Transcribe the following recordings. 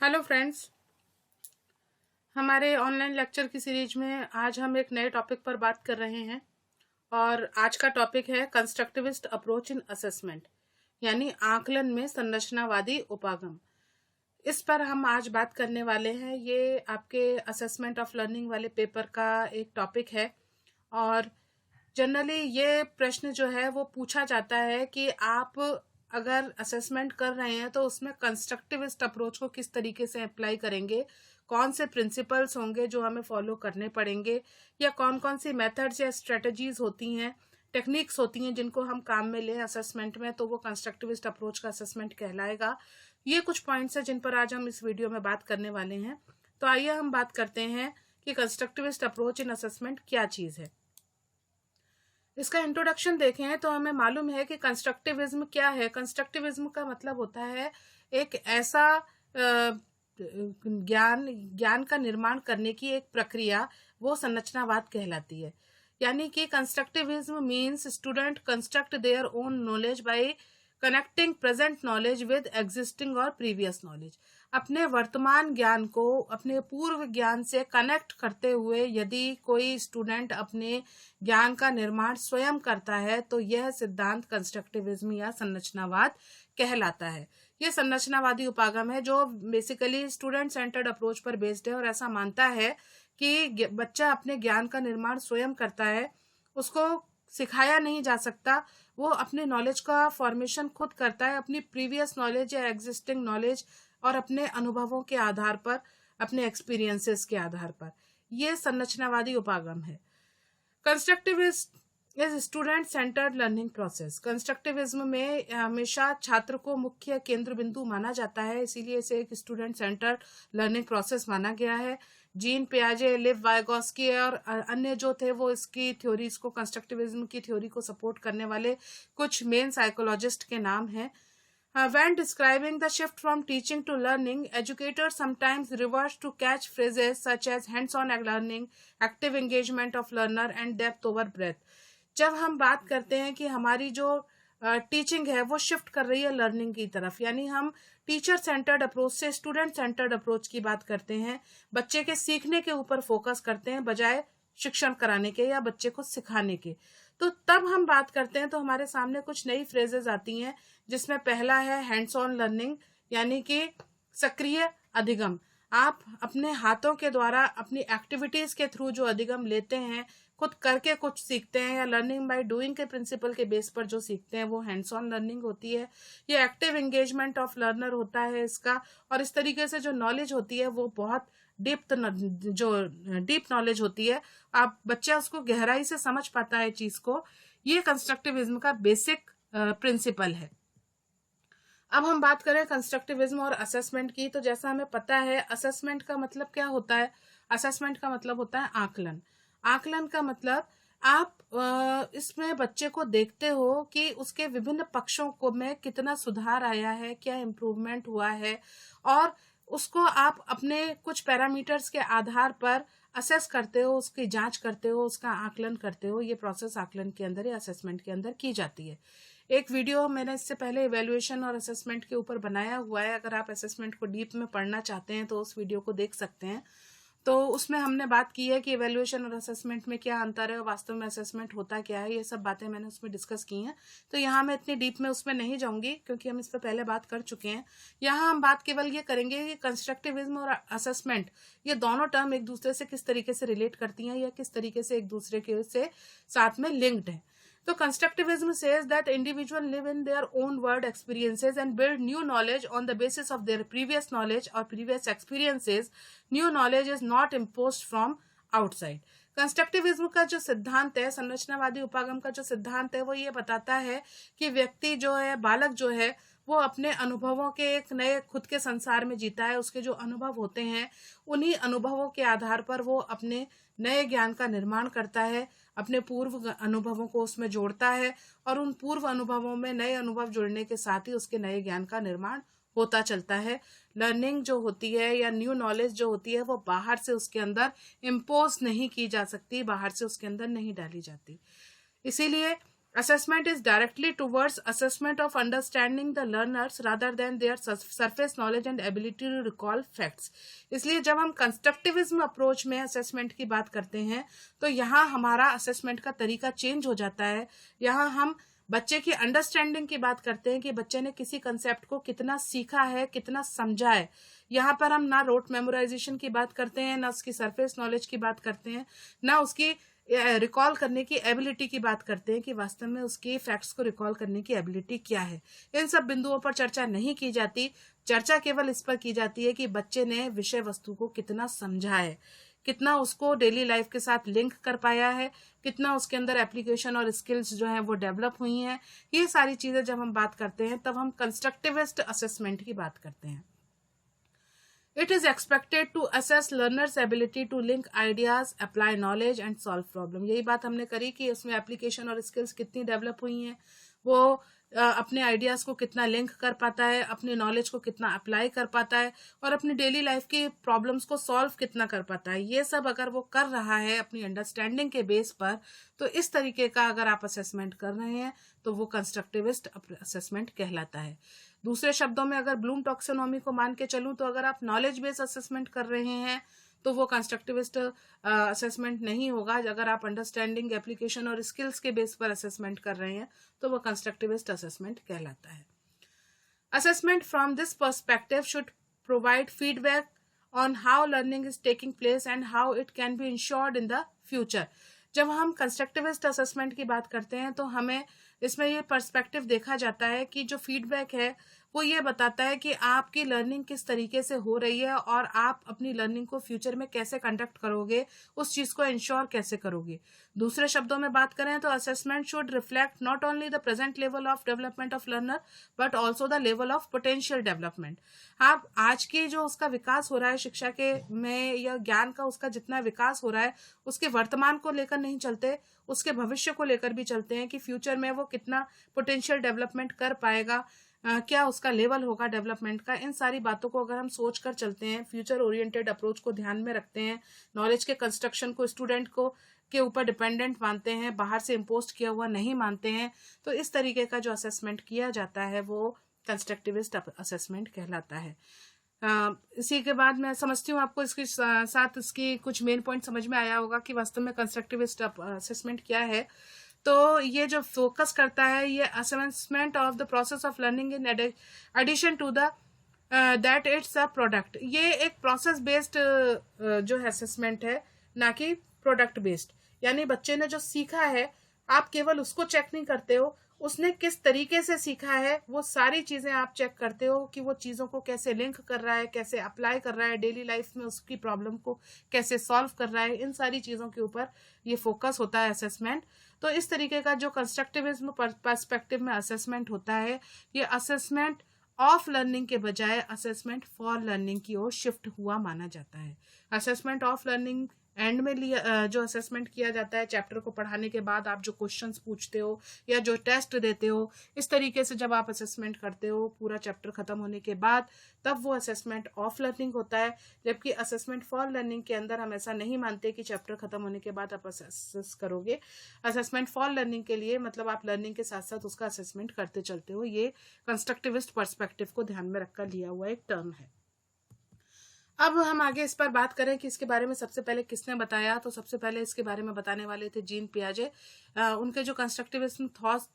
Hello friends, हमारे online lecture की series में आज हम एक नए टॉपिक पर बात कर रहे हैं और आज का टॉपिक है कंस्ट्रक्टिविस्ट अप्रोच इन असेसमेंट, यानी आकलन में संरचनावादी उपागम। इस पर हम आज बात करने वाले हैं। ये आपके असेसमेंट ऑफ लर्निंग वाले पेपर का एक टॉपिक है और जनरली ये प्रश्न जो है वो पूछा जाता है कि आप अगर असेसमेंट कर रहे हैं तो उसमें कंस्ट्रक्टिविस्ट अप्रोच को किस तरीके से अप्लाई करेंगे, कौन से प्रिंसिपल्स होंगे जो हमें फॉलो करने पड़ेंगे, या कौन कौन सी मेथड्स या स्ट्रेटजीज होती हैं, टेक्निक्स होती हैं जिनको हम काम में लें असेसमेंट में, तो वो कंस्ट्रक्टिविस्ट अप्रोच का असेसमेंट कहलाएगा। ये कुछ पॉइंट्स हैं जिन पर आज हम इस वीडियो में बात करने वाले हैं। तो आइए हम बात करते हैं कि कंस्ट्रक्टिविस्ट अप्रोच इन असेसमेंट क्या चीज़ है। इसका इंट्रोडक्शन देखें तो हमें मालूम है कि कंस्ट्रक्टिविज्म क्या है। कंस्ट्रक्टिविज्म का मतलब होता है एक ऐसा ज्ञान का निर्माण करने की एक प्रक्रिया, वो संरचनावाद कहलाती है। यानी कि constructivism means student construct their own knowledge by connecting present knowledge with existing और प्रीवियस नॉलेज। अपने वर्तमान ज्ञान को अपने पूर्व ज्ञान से कनेक्ट करते हुए यदि कोई स्टूडेंट अपने ज्ञान का निर्माण स्वयं करता है तो यह सिद्धांत कंस्ट्रक्टिविज्म या संरचनावाद कहलाता है। यह संरचनावादी उपागम है जो बेसिकली स्टूडेंट सेंटर्ड अप्रोच पर बेस्ड है और ऐसा मानता है कि बच्चा अपने ज्ञान का निर्माण स्वयं करता है, उसको सिखाया नहीं जा सकता, वो अपने नॉलेज का फॉर्मेशन खुद करता है, अपनी प्रीवियस नॉलेज या एग्जिस्टिंग नॉलेज और अपने अनुभवों के आधार पर, अपने एक्सपीरियंसेस के आधार पर। यह संरचनावादी उपागम है। Constructivist is student centred learning process. Constructivism में हमेशा छात्र को मुख्य केंद्र बिंदु माना जाता है, इसीलिए इसे एक स्टूडेंट सेंटर्ड लर्निंग प्रोसेस माना गया है। जीन पियाजे, लिव वाइगोस्की और अन्य जो थे वो इसकी थ्योरीज को, कंस्ट्रक्टिविज्म की थ्योरी को सपोर्ट करने वाले कुछ मेन साइकोलॉजिस्ट के नाम हैं। When describing the shift from teaching to learning, educators sometimes revert to catch phrases such as hands-on learning, active engagement of learner and depth over breadth. जब हम बात करते हैं कि हमारी जो टीचिंग है वो शिफ्ट कर रही है लर्निंग की तरफ, यानी हम टीचर सेंटर्ड अप्रोच से स्टूडेंट सेंटर्ड अप्रोच की बात करते हैं, बच्चे के सीखने के ऊपर फोकस करते हैं बजाय शिक्षण कराने के या बच्चे को सिखाने के, तो तब हम बात करते हैं तो हमारे सामने कुछ नई फ्रेजेस आती हैं, जिसमें पहला है हैंड्स ऑन लर्निंग, यानी कि सक्रिय अधिगम। आप अपने हाथों के द्वारा अपनी एक्टिविटीज के थ्रू जो अधिगम लेते हैं, खुद करके कुछ सीखते हैं, या लर्निंग बाय डूइंग के प्रिंसिपल के बेस पर जो सीखते हैं वो हैंड्स ऑन लर्निंग होती है। ये एक्टिव एंगेजमेंट ऑफ लर्नर होता है इसका, और इस तरीके से जो नॉलेज होती है वो बहुत डीप नॉलेज होती है, आप बच्चा उसको गहराई से समझ पाता है चीज को। ये कंस्ट्रक्टिविज्म का बेसिक प्रिंसिपल है। अब हम बात करें कंस्ट्रक्टिविज्म और असेसमेंट की, तो जैसा हमें पता है असेसमेंट का मतलब क्या होता है। असेसमेंट का मतलब होता है आकलन। आकलन का मतलब आप इसमें बच्चे को देखते हो कि उसके विभिन्न पक्षों को में कितना सुधार आया है, क्या इम्प्रूवमेंट हुआ है, और उसको आप अपने कुछ पैरामीटर्स के आधार पर असेस करते हो, उसकी जांच करते हो, उसका आकलन करते हो। ये प्रोसेस आकलन के अंदर या असेसमेंट के अंदर की जाती है। एक वीडियो मैंने इससे पहले इवैल्यूएशन और असेसमेंट के ऊपर बनाया हुआ है, अगर आप असेसमेंट को डीप में पढ़ना चाहते हैं तो उस वीडियो को देख सकते हैं। तो उसमें हमने बात की है कि इवैल्यूएशन और असेसमेंट में क्या अंतर है और वास्तव में असेसमेंट होता क्या है, ये सब बातें मैंने उसमें डिस्कस की हैं। तो यहाँ मैं इतनी डीप में उसमें नहीं जाऊंगी क्योंकि हम इस पर पहले बात कर चुके हैं। यहाँ हम बात केवल ये करेंगे कि कंस्ट्रक्टिविज्म और असेसमेंट, ये दोनों टर्म एक दूसरे से किस तरीके से रिलेट करती हैं या किस तरीके से एक दूसरे के से साथ में लिंक्ड है। So constructivism says that individuals live in their own world experiences and build new knowledge on the basis of their previous knowledge or previous experiences. New knowledge is not imposed from outside. Constructivism का जो सिद्धांत है, संरचनावादी उपागम का जो सिद्धांत है, वो ये बताता है कि व्यक्ति जो है, बालक जो है, वो अपने अनुभवों के एक नए खुद के संसार में जीता है। उसके जो अनुभव होते हैं उन्हीं अनुभवों के आधार पर वो अपने नए ज्ञान का निर्माण करता है, अपने पूर्व अनुभवों को उसमें जोड़ता है और उन पूर्व अनुभवों में नए अनुभव जुड़ने के साथ ही उसके नए ज्ञान का निर्माण होता चलता है। लर्निंग जो होती है या न्यू नॉलेज जो होती है वो बाहर से उसके अंदर इम्पोज नहीं की जा सकती, बाहर से उसके अंदर नहीं डाली जाती। इसीलिए assessment is directly towards assessment of understanding the learners rather than their surface knowledge and ability to recall facts. इसलिए जब हम कंस्ट्रक्टिविज्म अप्रोच में असेसमेंट की बात करते हैं तो यहाँ हमारा असेसमेंट का तरीका चेंज हो जाता है. यहाँ हम बच्चे की अंडरस्टैंडिंग की बात करते हैं कि बच्चे ने किसी कंसेप्ट को कितना सीखा है, कितना समझा है. यहाँ पर हम ना रोट मेमोराइजेशन की बात करते हैं, ना उसकी सरफेस नॉलेज की बात करते हैं, ना उसकी रिकॉल करने की एबिलिटी की बात करते हैं कि वास्तव में उसके फैक्ट्स को रिकॉल करने की एबिलिटी क्या है. इन सब बिंदुओं पर चर्चा नहीं की जाती. चर्चा केवल इस पर की जाती है कि बच्चे ने विषय वस्तु को कितना समझा है, कितना उसको डेली लाइफ के साथ लिंक कर पाया है, कितना उसके अंदर एप्लीकेशन और स्किल्स जो हैं वो डेवलप हुई हैं. ये सारी चीजें जब हम बात करते हैं तब हम कंस्ट्रक्टिविस्ट असेसमेंट की बात करते हैं. It is expected to assess learners' ability to link ideas, apply knowledge and solve problem. यही बात हमने करी कि उसमें एप्लीकेशन और स्किल्स कितनी डेवलप हुई हैं, वो अपने आइडियाज को कितना लिंक कर पाता है, अपनी नॉलेज को कितना अप्लाई कर पाता है और अपनी डेली लाइफ की प्रॉब्लम्स को सॉल्व कितना कर पाता है. ये सब अगर वो कर रहा है अपनी अंडरस्टैंडिंग के बेस पर, तो इस तरीके का अगर आप असेसमेंट कर रहे हैं तो वो कंस्ट्रक्टिविस्ट असेसमेंट कहलाता है. दूसरे शब्दों में अगर ब्लूम टैक्सोनॉमी को मान के चलूं तो अगर आप नॉलेज बेस्ड असेसमेंट कर रहे हैं तो वो कंस्ट्रक्टिविस्ट असेसमेंट नहीं होगा. अगर आप अंडरस्टैंडिंग, एप्लीकेशन और स्किल्स के बेस पर असेसमेंट कर रहे हैं तो वो कंस्ट्रक्टिविस्ट असेसमेंट कहलाता है. Assessment from this perspective should provide feedback on how learning is taking place and how it can be insured in the future. जब हम कंस्ट्रक्टिविस्ट असेसमेंट की बात करते हैं तो हमें इसमें ये पर्सपेक्टिव देखा जाता है कि जो फीडबैक है वो ये बताता है कि आपकी लर्निंग किस तरीके से हो रही है और आप अपनी लर्निंग को फ्यूचर में कैसे कंडक्ट करोगे, उस चीज को इंश्योर कैसे करोगे. दूसरे शब्दों में बात करें तो assessment should reflect not only the present level of development of learner but also the level of potential development. आप आज की जो उसका विकास हो रहा है शिक्षा के में या ज्ञान का उसका जितना विकास हो रहा है उसके वर्तमान को लेकर नहीं चलते, उसके भविष्य को लेकर भी चलते हैं कि फ्यूचर में वो कितना पोटेंशियल डेवलपमेंट कर पाएगा, क्या उसका लेवल होगा डेवलपमेंट का. इन सारी बातों को अगर हम सोच कर चलते हैं, फ्यूचर ओरिएंटेड अप्रोच को ध्यान में रखते हैं, नॉलेज के कंस्ट्रक्शन को स्टूडेंट को के ऊपर डिपेंडेंट मानते हैं, बाहर से इम्पोज किया हुआ नहीं मानते हैं, तो इस तरीके का जो असेसमेंट किया जाता है वो कंस्ट्रक्टिविस्ट असेसमेंट कहलाता है. इसी के बाद मैं समझती हूँ आपको इसके साथ इसकी कुछ मेन पॉइंट समझ में आया होगा कि वास्तव में कंस्ट्रक्टिविस्ट असेसमेंट क्या है. तो ये जो फोकस करता है ये assessment of the process of learning in addition to the that it's a product. ये एक प्रोसेस बेस्ड जो है असेसमेंट है, ना कि प्रोडक्ट बेस्ड. यानी बच्चे ने जो सीखा है आप केवल उसको चेक नहीं करते हो, उसने किस तरीके से सीखा है वो सारी चीजें आप चेक करते हो कि वो चीजों को कैसे लिंक कर रहा है, कैसे अप्लाई कर रहा है डेली लाइफ में, उसकी प्रॉब्लम को कैसे सॉल्व कर रहा है. इन सारी चीजों के ऊपर ये फोकस होता है असेसमेंट. तो इस तरीके का जो कंस्ट्रक्टिविज्म पर्सपेक्टिव में असेसमेंट होता है, ये असेसमेंट ऑफ लर्निंग के बजाय असेसमेंट फॉर लर्निंग की ओर शिफ्ट हुआ माना जाता है. असेसमेंट ऑफ लर्निंग एंड में जो असेसमेंट किया जाता है चैप्टर को पढ़ाने के बाद, आप जो क्वेश्चंस पूछते हो या जो टेस्ट देते हो, इस तरीके से जब आप असेसमेंट करते हो पूरा चैप्टर खत्म होने के बाद, तब वो असेसमेंट ऑफ लर्निंग होता है. जबकि असेसमेंट फॉर लर्निंग के अंदर हम ऐसा नहीं मानते कि चैप्टर खत्म होने के बाद आप असेस करोगे. असेसमेंट फॉर लर्निंग के लिए मतलब आप लर्निंग के साथ साथ उसका असेसमेंट करते चलते हो. ये कंस्ट्रक्टिविस्ट पर्सपेक्टिव को ध्यान में रखकर लिया हुआ एक टर्म है. अब हम आगे इस पर बात करें कि इसके बारे में सबसे पहले किसने बताया, तो सबसे पहले इसके बारे में बताने वाले थे जीन पियाजे. उनके जो कंस्ट्रक्टिविज्म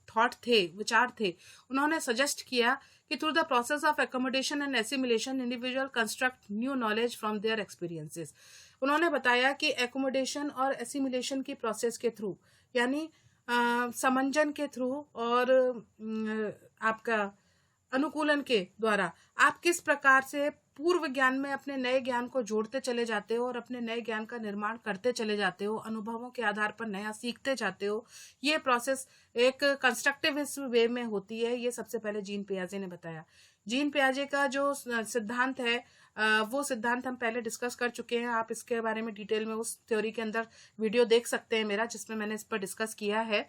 थॉट थे, विचार थे, उन्होंने सजेस्ट किया कि through the process of accommodation and assimilation individual construct new knowledge from their experiences. उन्होंने बताया कि एकोमोडेशन और एसिमिलेशन की प्रोसेस के थ्रू, यानी समंजन के थ्रू और आपका अनुकूलन के द्वारा आप किस प्रकार से पूर्व ज्ञान में अपने नए ज्ञान को जोड़ते चले जाते हो और अपने नए ज्ञान का निर्माण करते चले जाते हो, अनुभवों के आधार पर नया सीखते जाते हो. ये प्रोसेस एक कंस्ट्रक्टिविस्ट वे में होती है. ये सबसे पहले जीन पियाजे ने बताया. जीन पियाजे का जो सिद्धांत है वो सिद्धांत हम पहले डिस्कस कर चुके हैं. आप इसके बारे में डिटेल में उस थ्योरी के अंदर वीडियो देख सकते हैं मेरा, जिसमें मैंने इस पर डिस्कस किया है.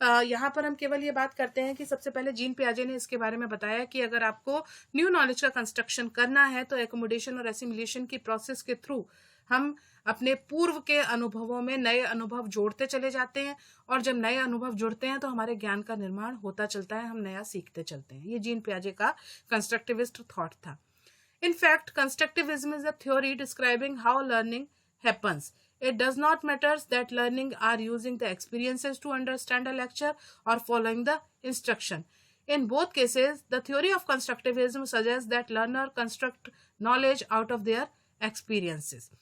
यहाँ पर हम केवल ये बात करते हैं कि सबसे पहले जीन पियाजे ने इसके बारे में बताया कि अगर आपको न्यू नॉलेज का कंस्ट्रक्शन करना है तो एकोमोडेशन और एसिमिलेशन की प्रोसेस के थ्रू हम अपने पूर्व के अनुभवों में नए अनुभव जोड़ते चले जाते हैं, और जब नए अनुभव जुड़ते हैं तो हमारे ज्ञान का निर्माण होता चलता है, हम नया सीखते चलते हैं। ये जीन पियाजे का कंस्ट्रक्टिविस्ट थॉट था। In fact, constructivism is a theory describing how learning happens. It does not matter that learning are using the experiences to understand a lecture or following the instruction. In both cases, the theory of constructivism suggests that learner construct knowledge out of their experiences.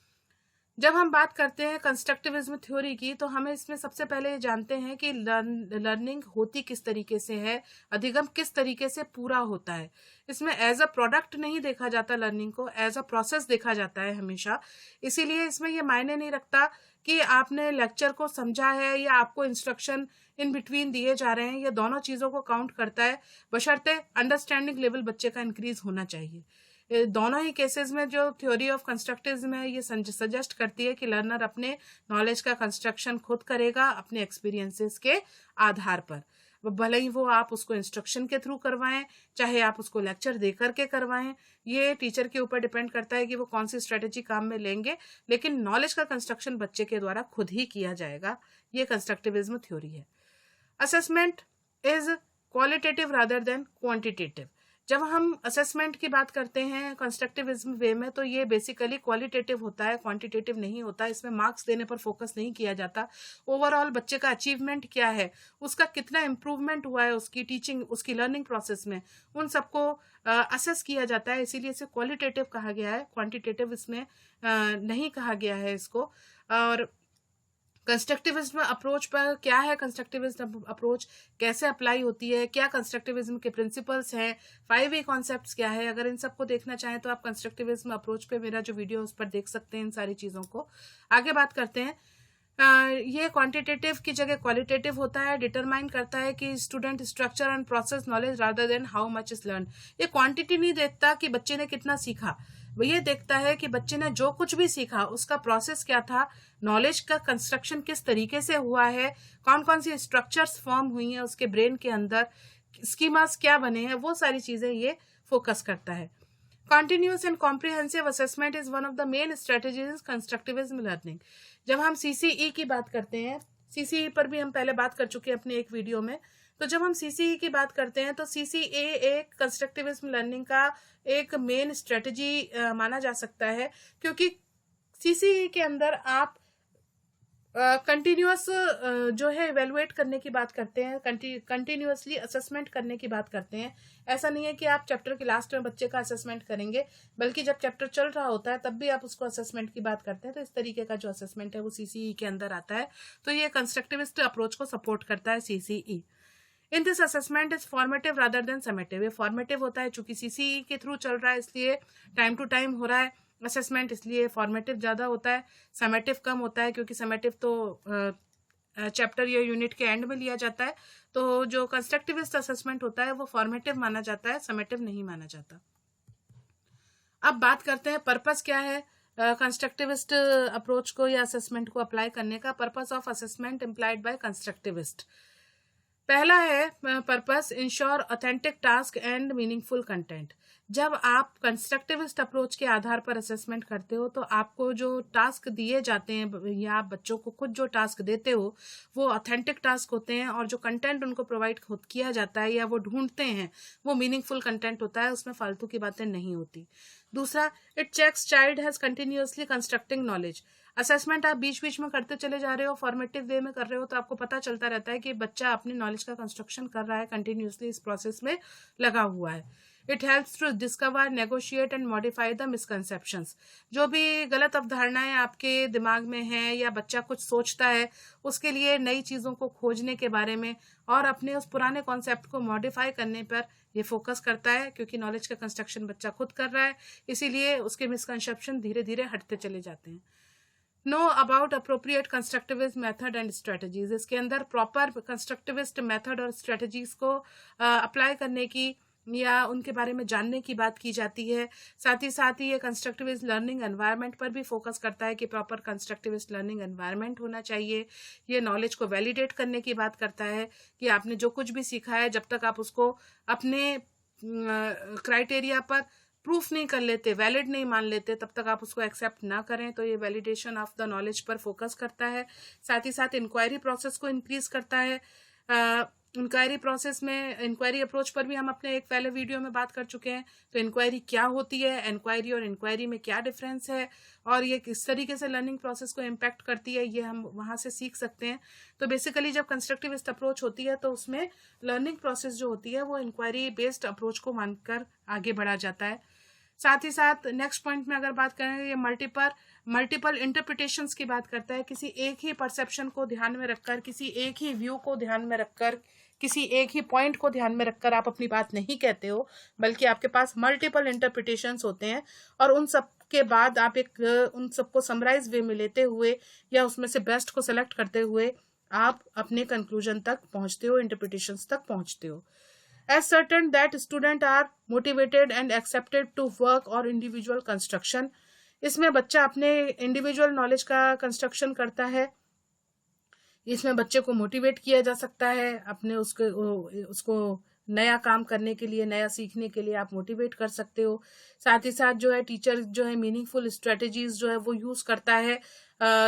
जब हम बात करते हैं constructivism theory की, तो हमें इसमें सबसे पहले जानते हैं कि लर्निंग होती किस तरीके से है, अधिगम किस तरीके से पूरा होता है। इसमें एज अ प्रोडक्ट नहीं देखा जाता, लर्निंग को एज अ प्रोसेस देखा जाता है हमेशा। इसीलिए इसमें ये मायने नहीं रखता कि आपने लेक्चर को समझा है या आपको इंस्ट्रक्शन इन बिटवीन दिए जा रहे हैं, ये दोनों चीज़ों को काउंट करता है, बशर्ते अंडरस्टैंडिंग लेवल बच्चे का इंक्रीज होना चाहिए। दोनों ही केसेस में जो थ्योरी ऑफ कंस्ट्रक्टिविज्म है ये सजेस्ट करती है कि लर्नर अपने नॉलेज का कंस्ट्रक्शन खुद करेगा अपने एक्सपीरियंसेस के आधार पर, भले ही वो आप उसको इंस्ट्रक्शन के थ्रू करवाएं, चाहे आप उसको लेक्चर दे करके करवाएं। ये टीचर के ऊपर डिपेंड करता है कि वो कौन सी स्ट्रेटेजी काम में लेंगे, लेकिन नॉलेज का कंस्ट्रक्शन बच्चे के द्वारा खुद ही किया जाएगा। ये कंस्ट्रक्टिविज्म थ्योरी है। Assessment is qualitative rather than quantitative. जब हम असेसमेंट की बात करते हैं कंस्ट्रक्टिविज्म वे में, तो ये बेसिकली क्वालिटेटिव होता है, क्वांटिटेटिव नहीं होता। इसमें मार्क्स देने पर फोकस नहीं किया जाता। ओवरऑल बच्चे का अचीवमेंट क्या है, उसका कितना इम्प्रूवमेंट हुआ है उसकी टीचिंग, उसकी लर्निंग प्रोसेस में, उन सबको असेस किया जाता है। इसीलिए इसे क्वालिटेटिव कहा गया है, क्वांटिटेटिव इसमें नहीं कहा गया है इसको। और कंस्ट्रक्टिविज्म अप्रोच पर क्या है, कंस्ट्रक्टिविज्म अप्रोच कैसे अप्लाई होती है, क्या कंस्ट्रक्टिविज्म के प्रिंसिपल्स हैं, 5 कॉन्सेप्ट्स क्या है। अगर इन सबको देखना चाहें तो आप कंस्ट्रक्टिविज्म अप्रोच पे मेरा जो वीडियो है उस पर देख सकते हैं इन सारी चीज़ों को। आगे बात करते हैं। ये क्वांटिटेटिव की जगह क्वालिटेटिव होता है, डिटरमाइन करता है कि student structure and process knowledge rather than how much is learn. ये क्वांटिटी नहीं देखता कि बच्चे ने कितना सीखा, वो ये देखता है कि बच्चे ने जो कुछ भी सीखा उसका प्रोसेस क्या था, नॉलेज का कंस्ट्रक्शन किस तरीके से हुआ है, कौन कौन सी स्ट्रक्चर्स फॉर्म हुई हैं उसके ब्रेन के अंदर, स्कीमास क्या बने हैं, वो सारी चीजें ये फोकस करता है। Continuous and comprehensive assessment is one of the main strategies in constructivism learning. जब हम CCE की बात करते हैं, CCE पर भी हम पहले बात कर चुके हैं अपने एक वीडियो में, तो जब हम CCE की बात करते हैं तो CCA एक कंस्ट्रक्टिविज्म लर्निंग का एक मेन स्ट्रेटजी माना जा सकता है, क्योंकि CCE के अंदर आप कंटिन्यूअस जो है इवेलुएट करने की बात करते हैं, कंटिन्यूअसली असेसमेंट करने की बात करते हैं। ऐसा नहीं है कि आप चैप्टर के लास्ट में बच्चे का असेसमेंट करेंगे, बल्कि जब चैप्टर चल रहा होता है तब भी आप उसको असेसमेंट की बात करते हैं। तो इस तरीके का जो असेसमेंट है वो CCE के अंदर आता है। तो ये कंस्ट्रक्टिविस्ट अप्रोच को सपोर्ट करता है CCE। In this assessment is formative rather than summative. ये फॉर्मेटिव होता है, चूंकि CCE के थ्रू चल रहा है इसलिए टाइम टू टाइम हो रहा है असेसमेंट, इसलिए फॉर्मेटिव ज्यादा होता है, समेटिव कम होता है, क्योंकि समेटिव तो चैप्टर या यूनिट के एंड में लिया जाता है। तो जो कंस्ट्रक्टिविस्ट असेसमेंट होता है वो फॉर्मेटिव माना जाता है, समेटिव नहीं माना जाता। अब बात करते हैं पर्पस क्या है कंस्ट्रक्टिविस्ट अप्रोच को या असेसमेंट को अप्लाई करने का। Purpose of assessment implied by constructivist, पहला है purpose ensure authentic task and meaningful content. जब आप कंस्ट्रक्टिविस्ट अप्रोच के आधार पर असेसमेंट करते हो तो आपको जो टास्क दिए जाते हैं या आप बच्चों को खुद जो टास्क देते हो वो ऑथेंटिक टास्क होते हैं, और जो कंटेंट उनको प्रोवाइड किया जाता है या वो ढूंढते हैं वो मीनिंगफुल कंटेंट होता है, उसमें फालतू की बातें नहीं होती। दूसरा, it checks child has continuously constructing knowledge. Assessment आप बीच बीच में करते चले जा रहे हो, फॉर्मेटिव वे में कर रहे हो, तो आपको पता चलता रहता है कि बच्चा अपनी नॉलेज का कंस्ट्रक्शन कर रहा है, कंटिन्यूअसली इस प्रोसेस में लगा हुआ है। It helps to discover, negotiate and modify the misconceptions. जो भी गलत अवधारणाएं आपके दिमाग में हैं या बच्चा कुछ सोचता है, उसके लिए नई चीज़ों को खोजने के बारे में और अपने उस पुराने कॉन्सेप्ट को मॉडिफाई करने पर ये फोकस करता है, क्योंकि नॉलेज का कंस्ट्रक्शन बच्चा खुद कर रहा है, इसीलिए उसके मिसकंसेप्शन धीरे धीरे हटते चले जाते हैं। Know about appropriate constructivist method and strategies. इसके अंदर प्रॉपर कंस्ट्रक्टिविस्ट मेथड और स्ट्रेटजीज को अप्लाई करने की या उनके बारे में जानने की बात की जाती है। साथ ही ये कंस्ट्रक्टिविस्ट लर्निंग एनवायरनमेंट पर भी फोकस करता है कि प्रॉपर कंस्ट्रक्टिविस्ट लर्निंग एनवायरनमेंट होना चाहिए। ये नॉलेज को वैलिडेट करने की बात करता है कि आपने जो कुछ भी सीखा है, जब तक आप उसको अपने क्राइटेरिया पर प्रूफ नहीं कर लेते, वैलिड नहीं मान लेते, तब तक आप उसको एक्सेप्ट ना करें। तो ये वैलिडेशन ऑफ द नॉलेज पर फोकस करता है। साथ ही साथ इंक्वायरी प्रोसेस को इंक्रीज करता है। इंक्वायरी प्रोसेस में इंक्वायरी अप्रोच पर भी हम अपने एक पहले वीडियो में बात कर चुके हैं। तो इंक्वायरी क्या होती है, इंक्वायरी और इंक्वायरी में क्या डिफरेंस है, और ये किस तरीके से लर्निंग प्रोसेस को इम्पैक्ट करती है, ये हम वहाँ से सीख सकते हैं। तो बेसिकली जब कंस्ट्रक्टिविस्ट अप्रोच होती है तो उसमें लर्निंग प्रोसेस जो होती है वो इंक्वायरी बेस्ड अप्रोच को मानकर आगे बढ़ा जाता है। साथ ही साथ नेक्स्ट पॉइंट में अगर बात करें, ये मल्टीपल इंटरप्रिटेशंस की बात करता है। किसी एक ही परसेप्शन को ध्यान में रखकर, किसी एक ही व्यू को ध्यान में रखकर, किसी एक ही पॉइंट को ध्यान में रखकर आप अपनी बात नहीं कहते हो, बल्कि आपके पास मल्टीपल इंटरप्रिटेशंस होते हैं, और उन सब के बाद आप उन सबको समराइज वे में लेते हुए या उसमें से बेस्ट को सेलेक्ट करते हुए आप अपने कंक्लूजन तक पहुंचते हो, इंटरप्रिटेशंस तक पहुंचते हो। As certain that students are motivated and accepted to work or individual construction, इसमें बच्चा अपने इंडिविजुअल नॉलेज का कंस्ट्रक्शन करता है। इसमें बच्चे को मोटिवेट किया जा सकता है, अपने उसको नया काम करने के लिए, नया सीखने के लिए आप मोटिवेट कर सकते हो। साथ ही साथ जो है टीचर जो है मीनिंगफुल स्ट्रेटेजीज जो है वो यूज करता है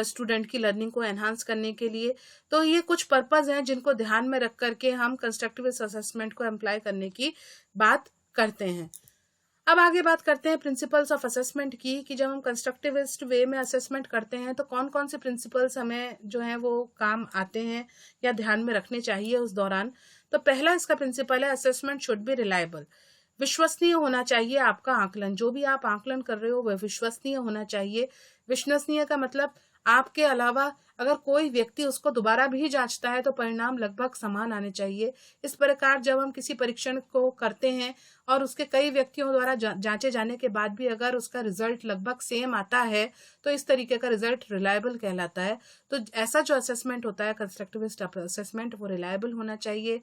स्टूडेंट की लर्निंग को एनहांस करने के लिए। तो ये कुछ पर्पस हैं जिनको ध्यान में रख करके हम कंस्ट्रक्टिविस्ट असेसमेंट को अप्लाई करने की बात करते हैं। अब आगे बात करते हैं प्रिंसिपल्स ऑफ असेसमेंट की, कि जब हम कंस्ट्रक्टिविस्ट वे में असेसमेंट करते हैं तो कौन कौन से प्रिंसिपल्स हमें जो है वो काम आते हैं या ध्यान में रखने चाहिए उस दौरान। तो पहला इसका प्रिंसिपल है, असेसमेंट शुड बी रिलायबल। विश्वसनीय होना चाहिए आपका आकलन, जो भी आप आकलन कर रहे हो वह विश्वसनीय होना चाहिए। विश्वसनीय का मतलब आपके अलावा अगर कोई व्यक्ति उसको दोबारा भी जांचता है तो परिणाम लगभग समान आने चाहिए। इस प्रकार जब हम किसी परीक्षण को करते हैं और उसके कई व्यक्तियों द्वारा जांचे जाने के बाद भी अगर उसका रिजल्ट लगभग सेम आता है तो इस तरीके का रिजल्ट रिलायबल कहलाता है। तो ऐसा जो असेसमेंट होता है कंस्ट्रक्टिविस्ट असेसमेंट, वो रिलायबल होना चाहिए,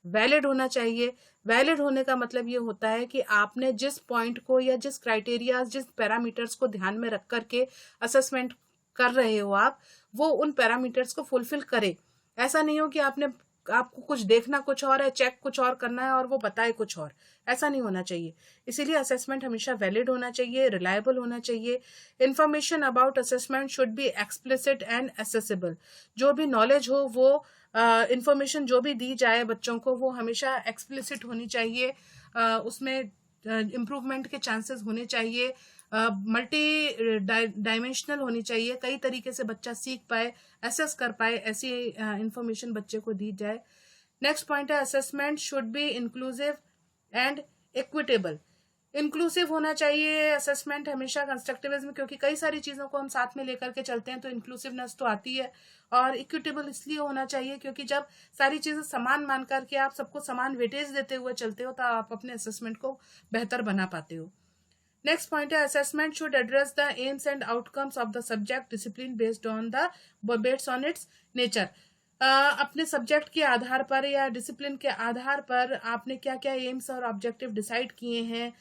वैलिड होना चाहिए। वैलिड होने का मतलब ये होता है कि आपने जिस पॉइंट को या जिस क्राइटेरिया, जिस पैरामीटर्स को ध्यान में रख करके असेसमेंट कर रहे हो आप, वो उन पैरामीटर्स को फुलफिल करे। ऐसा नहीं हो कि आपको कुछ देखना कुछ और है, चेक कुछ और करना है और वो बताए कुछ और, ऐसा नहीं होना चाहिए। इसीलिए असेसमेंट हमेशा वैलिड होना चाहिए, रिलायबल होना चाहिए। Information about assessment should be explicit and accessible. जो भी नॉलेज हो, वो इंफॉर्मेशन जो भी दी जाए बच्चों को, वो हमेशा एक्सप्लिसिट होनी चाहिए, उसमें इम्प्रूवमेंट के चांसेस होने चाहिए, मल्टी डायमेंशनल होनी चाहिए, कई तरीके से बच्चा सीख पाए, असेस कर पाए, ऐसी इंफॉर्मेशन बच्चे को दी जाए। नेक्स्ट पॉइंट है, assessment should be inclusive and equitable. Inclusive होना चाहिए असेसमेंट हमेशा कंस्ट्रक्टिविज्म, क्योंकि कई सारी चीजों को हम साथ में लेकर के चलते हैं तो इंक्लूसिवनेस तो आती है। और इक्विटेबल इसलिए होना चाहिए क्योंकि जब सारी चीजें समान मान करके आप सबको समान वेटेज देते हुए चलते हो तो आप अपने असेसमेंट को बेहतर बना पाते हो। नेक्स्ट पॉइंट है, assessment should address the AIIMS and outcomes of the subject discipline based on it's nature. अपने सब्जेक्ट के आधार पर या डिसिप्लिन के आधार पर आपने क्या क्या एम्स और ऑब्जेक्टिव डिसाइड किए हैं,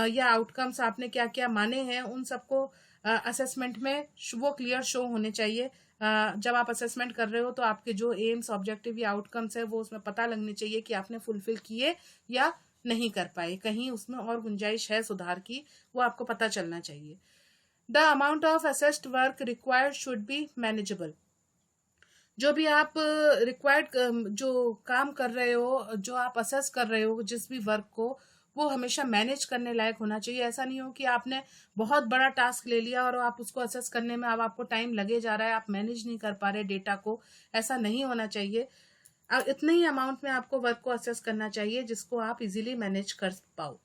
या आउटकम्स आपने क्या क्या माने हैं, उन सबको असेसमेंट में वो क्लियर शो होने चाहिए। जब आप असेसमेंट कर रहे हो तो आपके जो एम्स, ऑब्जेक्टिव या आउटकम्स है वो उसमें पता लगने चाहिए कि आपने फुलफिल किए या नहीं कर पाए, कहीं उसमें और गुंजाइश है सुधार की, वो आपको पता चलना चाहिए। The amount of assessed work required should be manageable. जो भी आप रिक्वायर्ड जो काम कर रहे हो, जो आप असेस कर रहे हो जिस भी वर्क को, वो हमेशा मैनेज करने लायक होना चाहिए। ऐसा नहीं हो कि आपने बहुत बड़ा टास्क ले लिया और आप उसको असेस करने में अब आपको टाइम लगे जा रहा है, आप मैनेज नहीं कर पा रहे डेटा को, ऐसा नहीं होना चाहिए। इतने ही अमाउंट में आपको वर्क को असेस करना चाहिए जिसको आप इजीली मैनेज कर पाओ।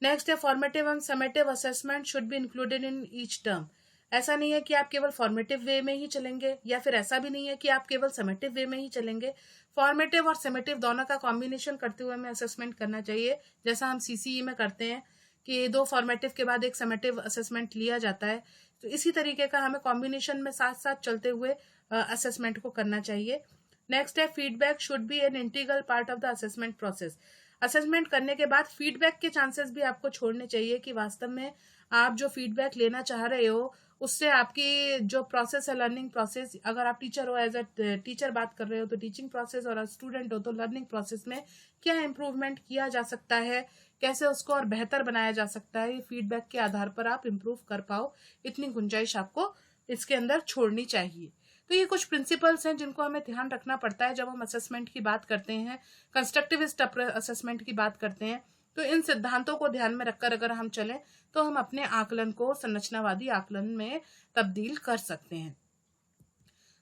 नेक्स्ट है, formative and summative assessment should be included in each term. ऐसा नहीं है कि आप केवल फॉर्मेटिव वे में ही चलेंगे, या फिर ऐसा भी नहीं है कि आप केवल समेटिव वे में ही चलेंगे। फॉर्मेटिव और समेटिव दोनों का कॉम्बिनेशन करते हुए हमें असेसमेंट करना चाहिए, जैसा हम सीसीई में करते हैं कि 2 फॉर्मेटिव के बाद एक समेटिव असेसमेंट लिया जाता है। तो इसी तरीके का हमें कॉम्बिनेशन में साथ साथ चलते हुए असेसमेंट को करना चाहिए। नेक्स्ट है, feedback should be an integral part of the assessment process. Assessment करने के बाद फीडबैक के चांसेस भी आपको छोड़ने चाहिए कि वास्तव में आप जो फीडबैक लेना चाह रहे हो उससे आपकी जो प्रोसेस है, लर्निंग प्रोसेस, अगर आप टीचर हो, एज अ टीचर बात कर रहे हो तो टीचिंग प्रोसेस, और स्टूडेंट हो तो लर्निंग प्रोसेस में क्या इम्प्रूवमेंट किया जा सकता है, कैसे उसको और बेहतर बनाया जा सकता है, ये फीडबैक के आधार पर आप इम्प्रूव कर पाओ, इतनी गुंजाइश आपको इसके अंदर छोड़नी चाहिए। तो ये कुछ प्रिंसिपल्स हैं जिनको हमें ध्यान रखना पड़ता है जब हम असेसमेंट की बात करते हैं, कंस्ट्रक्टिविस्ट असेसमेंट की बात करते हैं। तो इन सिद्धांतों को ध्यान में रखकर अगर हम चलें तो हम अपने आकलन को संरचनावादी आकलन में तब्दील कर सकते हैं।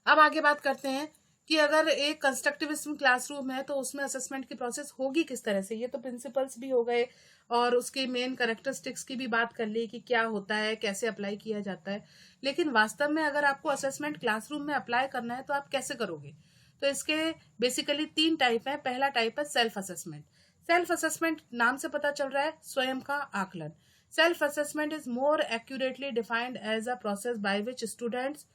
अब आगे बात करते हैं कि अगर एक कंस्ट्रक्टिविज्म क्लासरूम है तो उसमें असेसमेंट की प्रोसेस होगी किस तरह से। ये तो प्रिंसिपल्स भी हो गए और उसके मेन कैरेक्टरिस्टिक्स की भी बात कर ली कि क्या होता है, कैसे अप्लाई किया जाता है। लेकिन वास्तव में अगर आपको असेसमेंट क्लासरूम में अप्लाई करना है तो आप कैसे करोगे? तो इसके बेसिकली 3 टाइप है। पहला टाइप है सेल्फ असेसमेंट। सेल्फ असेसमेंट नाम से पता चल रहा है स्वयं का आकलन। Self assessment is more accurately defined as a process by which students,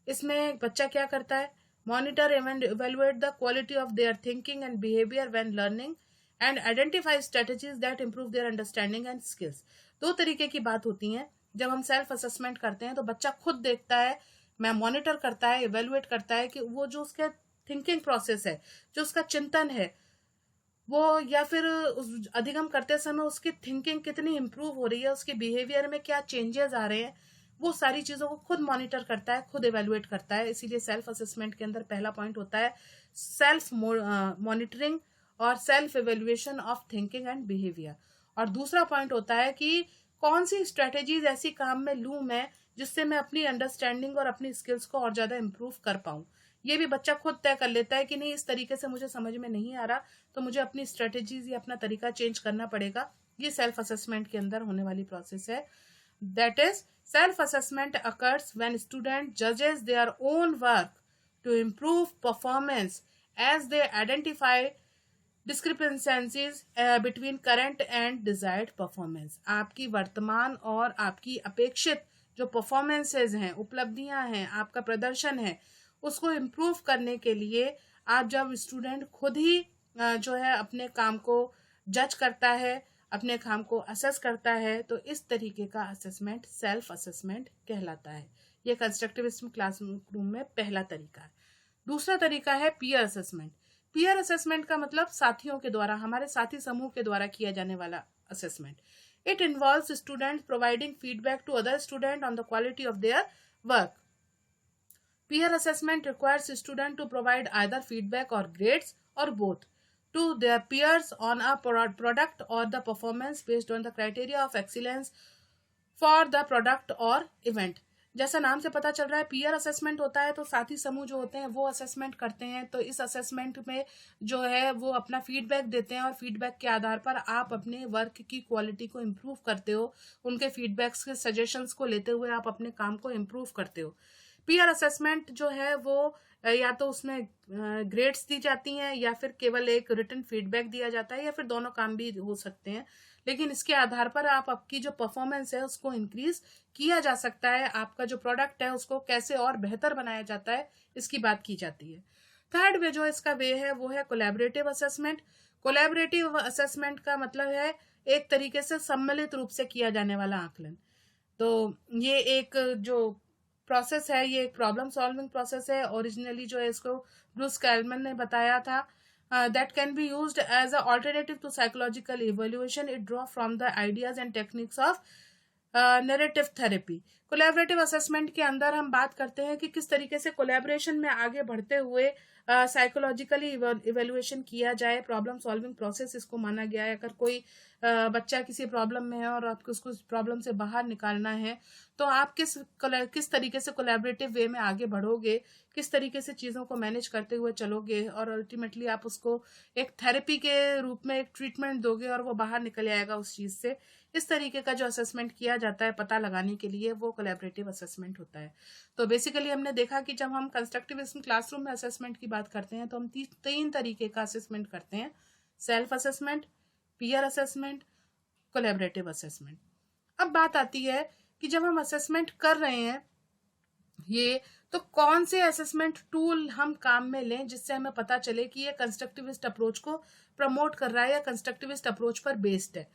इसमें बच्चा क्या करता है, monitor and evaluate the quality of their thinking and behaviour when learning and identify strategies that improve their understanding and skills. 2 तरीके की बात होती है। जब हम सेल्फ असेसमेंट करते हैं तो बच्चा खुद देखता है, मैं मॉनिटर करता है, इवेलुएट करता है कि वो जो उसका थिंकिंग प्रोसेस है, जो उसका चिंतन है वो, या फिर उस अधिगम करते समय उसकी थिंकिंग कितनी इंप्रूव हो रही है, उसके बिहेवियर में क्या चेंजेस आ रहे हैं, वो सारी चीजों को खुद मॉनिटर करता है, खुद इवेलुएट करता है। इसीलिए सेल्फ असेसमेंट के अंदर पहला पॉइंट होता है सेल्फ मॉनिटरिंग और self evaluation of thinking and behaviour. और दूसरा पॉइंट होता है कि कौन सी स्ट्रेटेजीज ऐसी काम में लूं मैं जिससे मैं अपनी अंडरस्टैंडिंग और अपनी स्किल्स को और ज्यादा इंप्रूव कर पाऊं। ये भी बच्चा खुद तय कर लेता है कि नहीं, इस तरीके से मुझे समझ में नहीं आ रहा तो मुझे अपनी स्ट्रेटेजीज या अपना तरीका चेंज करना पड़ेगा। ये सेल्फ असेसमेंट के अंदर होने वाली प्रोसेस है। That is self assessment occurs when student जजेस their own work to improve performance as they identify discrepancies between current and desired performance. आपकी वर्तमान और आपकी अपेक्षित जो परफॉर्मेंसेज हैं, उपलब्धियां हैं, आपका प्रदर्शन है, उसको इम्प्रूव करने के लिए आप जब स्टूडेंट खुद ही जो है अपने काम को जज करता है, अपने काम को असेस करता है, तो इस तरीके का असेसमेंट सेल्फ असेसमेंट कहलाता है। ये कंस्ट्रक्टिविज्म क्लासरूम में पहला तरीका है। दूसरा तरीका है पीयर असेसमेंट। पीयर असेसमेंट का मतलब साथियों के द्वारा, हमारे साथी समूह के द्वारा किया जाने वाला असेसमेंट। It involves student providing feedback to other student on the quality of their work. Peer assessment requires students to provide either feedback or grades or both to their peers on a product or the performance based on the criteria of excellence for the product or event। जैसा नाम से पता चल रहा है peer assessment होता है तो साथी समूह जो होते हैं वो असेसमेंट करते हैं। तो इस असेसमेंट में जो है वो अपना फीडबैक देते हैं और फीडबैक के आधार पर आप अपने वर्क की क्वालिटी को इम्प्रूव करते हो। उनके फीडबैक्स के सजेशंस को लेते हुए आप अपने काम को इम्प्रूव करते हो। पीयर असेसमेंट जो है वो या तो उसमें ग्रेड्स दी जाती हैं या फिर केवल एक रिटन फीडबैक दिया जाता है या फिर दोनों काम भी हो सकते हैं। लेकिन इसके आधार पर आप आपकी जो परफॉर्मेंस है उसको इंक्रीज किया जा सकता है, आपका जो प्रोडक्ट है उसको कैसे और बेहतर बनाया जाता है, इसकी बात की जाती है। थर्ड वे जो इसका वे है वो है कोलैबोरेटिव असेसमेंट। कोलैबोरेटिव असेसमेंट का मतलब है एक तरीके से सम्मिलित रूप से किया जाने वाला आकलन। तो ये एक जो प्रोसेस है, ये एक प्रॉब्लम सॉल्विंग प्रोसेस है। ओरिजिनली जो है इसको ब्रूस कैलमन ने बताया था। That can be used as a alternative to psychological evaluation. It draw from the ideas and techniques of narrative therapy. Collaborative assessment के अंदर हम बात करते हैं कि किस तरीके से कोलैबोरेशन में आगे बढ़ते हुए साइकोलॉजिकली इवेल्युएशन किया जाए। प्रॉब्लम सॉल्विंग प्रोसेस इसको माना गया है। अगर कोई बच्चा किसी प्रॉब्लम में है और आपको उसको प्रॉब्लम से बाहर निकालना है तो आप किस तरीके से कोलैबोरेटिव वे में आगे बढ़ोगे, किस तरीके से चीज़ों को मैनेज करते हुए चलोगे और अल्टीमेटली आप उसको एक थेरेपी के रूप में एक ट्रीटमेंट दोगे और वो बाहर निकल आएगा उस चीज़ से। इस तरीके का जो असेसमेंट किया जाता है पता लगाने के लिए वो कोलैबोरेटिव असेसमेंट होता है। तो बेसिकली हमने देखा कि जब हम कंस्ट्रक्टिविज्म क्लासरूम में असेसमेंट की बात करते हैं तो हम 3 तरीके का असेसमेंट करते हैं: self assessment, peer assessment, collaborative assessment. अब बात आती है कि जब हम असेसमेंट कर रहे हैं ये, तो कौन से असेसमेंट टूल हम काम में लें जिससे हमें पता चले कि ये कंस्ट्रक्टिविस्ट अप्रोच को प्रमोट कर रहा है या कंस्ट्रक्टिविस्ट अप्रोच पर बेस्ड है।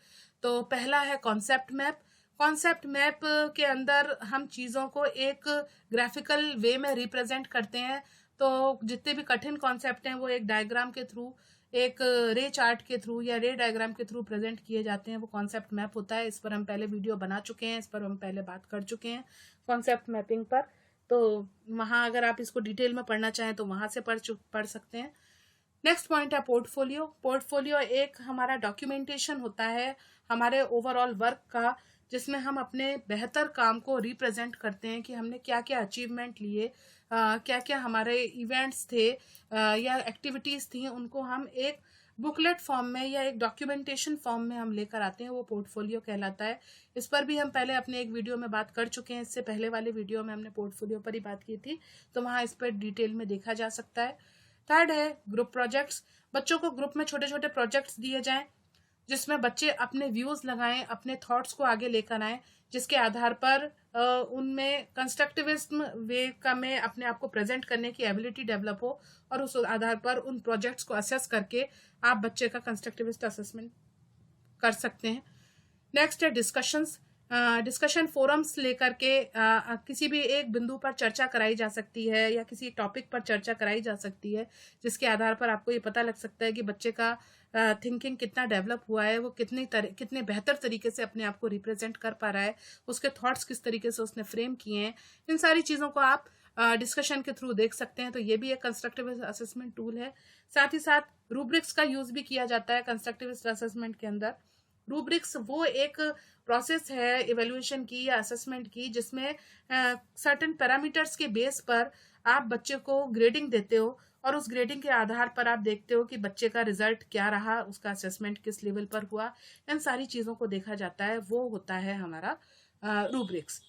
तो पहला है कॉन्सेप्ट मैप। कॉन्सेप्ट मैप के अंदर हम चीज़ों को एक ग्राफिकल वे में रिप्रेजेंट करते हैं। तो जितने भी कठिन कॉन्सेप्ट हैं वो एक डायग्राम के थ्रू, एक रे चार्ट के थ्रू या रे डायग्राम के थ्रू प्रेजेंट किए जाते हैं, वो कॉन्सेप्ट मैप होता है। इस पर हम पहले वीडियो बना चुके हैं, इस पर हम पहले बात कर चुके हैं कॉन्सेप्ट मैपिंग पर। तो वहाँ अगर आप इसको डिटेल में पढ़ना चाहें तो वहाँ से पढ़ सकते हैं। नेक्स्ट पॉइंट है पोर्टफोलियो। पोर्टफोलियो एक हमारा डॉक्यूमेंटेशन होता है हमारे ओवरऑल वर्क का, जिसमें हम अपने बेहतर काम को रिप्रेजेंट करते हैं कि हमने क्या क्या अचीवमेंट लिए, क्या क्या हमारे इवेंट्स थे या एक्टिविटीज़ थी, उनको हम एक बुकलेट फॉर्म में या एक डॉक्यूमेंटेशन फॉर्म में हम लेकर आते हैं, वो पोर्टफोलियो कहलाता है। इस पर भी हम पहले अपने एक वीडियो में बात कर चुके हैं। इससे पहले वाले वीडियो में हमने पोर्टफोलियो पर ही बात की थी, तो वहाँ इस पर डिटेल में देखा जा सकता है। थर्ड है ग्रुप प्रोजेक्ट्स। बच्चों को ग्रुप में छोटे छोटे प्रोजेक्ट्स दिए जाएं जिसमें बच्चे अपने व्यूज लगाएं, अपने थॉट्स को आगे लेकर आएं, जिसके आधार पर उनमें कंस्ट्रक्टिविज्म वे का में अपने आप को प्रेजेंट करने की एबिलिटी डेवलप हो, और उस आधार पर उन प्रोजेक्ट्स को असेस करके आप बच्चे का कंस्ट्रक्टिविस्ट असेसमेंट कर सकते हैं। नेक्स्ट है डिस्कशंस। डिस्कशन फोरम्स लेकर के किसी भी एक बिंदु पर चर्चा कराई जा सकती है या किसी टॉपिक पर चर्चा कराई जा सकती है, जिसके आधार पर आपको ये पता लग सकता है कि बच्चे का थिंकिंग कितना डेवलप हुआ है, वो कितने बेहतर तरीके से अपने आप को रिप्रेजेंट कर पा रहा है, उसके थॉट्स किस तरीके से उसने फ्रेम किए हैं। इन सारी चीज़ों को आप डिस्कशन के थ्रू देख सकते हैं। तो ये भी एक कंस्ट्रक्टिव असेसमेंट टूल है। साथ ही साथ रूब्रिक्स का यूज भी किया जाता है कंस्ट्रक्टिव असेसमेंट के अंदर। रूब्रिक्स वो एक प्रोसेस है इवेल्युएशन की या असेसमेंट की, जिसमें सर्टेन पैरामीटर्स के बेस पर आप बच्चे को ग्रेडिंग देते हो, और उस ग्रेडिंग के आधार पर आप देखते हो कि बच्चे का रिजल्ट क्या रहा, उसका असेसमेंट किस लेवल पर हुआ। इन सारी चीज़ों को देखा जाता है, वो होता है हमारा रूब्रिक्स।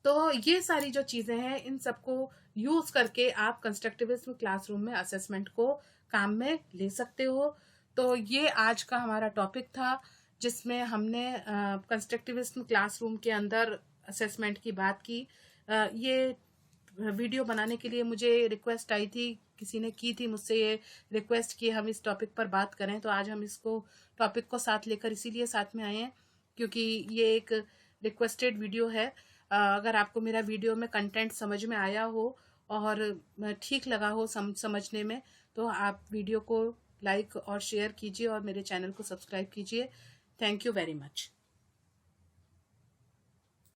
तो ये सारी जो चीज़ें हैं, इन सबको यूज करके आप कंस्ट्रक्टिविज्म क्लासरूम में असेसमेंट को काम में ले सकते हो। तो ये आज का हमारा टॉपिक था, जिसमें हमने कंस्ट्रक्टिविज्म क्लासरूम के अंदर असेसमेंट की बात की। ये वीडियो बनाने के लिए मुझे रिक्वेस्ट आई थी, किसी ने की थी मुझसे ये रिक्वेस्ट कि हम इस टॉपिक पर बात करें, तो आज हम इसको टॉपिक को साथ लेकर इसीलिए साथ में आए हैं क्योंकि ये एक रिक्वेस्टेड वीडियो है। अगर आपको मेरा वीडियो में कंटेंट समझ में आया हो और ठीक लगा हो समझने में, तो आप वीडियो को लाइक और शेयर कीजिए और मेरे चैनल को सब्सक्राइब कीजिए। Thank you very much.